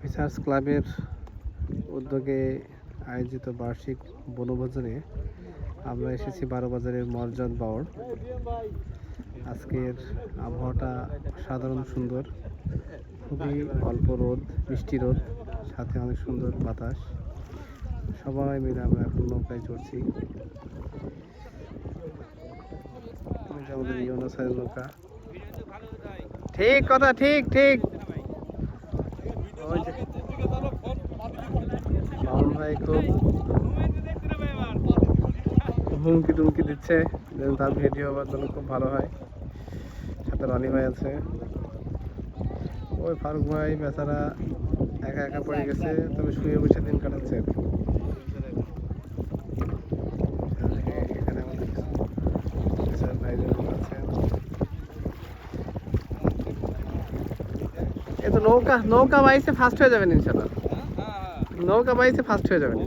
Fishers ক্লাবের উদ্যোগে আয়োজিত বার্ষিক বনভোজনে আমরা এসেছি বারোবাজারের মর্যাদ বাওড়। আজকের আবহাওয়াটা সাধারণ সুন্দর, খুবই অল্প রোদ, মিষ্টি রোদ, সাথে অনেক সুন্দর বাতাস। সবাই মিলে আমরা এখন নৌকায় চড়ছি। আমাদের ইউনুসের নৌকা। ঠিক কথা, ঠিক ঠিক। বাবুল ভাই খুব হুমকি টুমকি দিচ্ছে যেন তার ভিডিও হওয়ার জন্য খুব ভালো হয়। সাথে রনি ভাই আছে। ওই ফারুক ভাই বেচারা একা একা পড়ে গেছে, তবে শুয়ে বসে দিন কাটাচ্ছে। এখানে আমাদের এই তো নৌকা নৌকা বাইসে ফার্স্ট হয়ে যাবেন ইনশাল্লাহ। নৌকা বাইসে ফার্স্ট হয়ে যাবেন।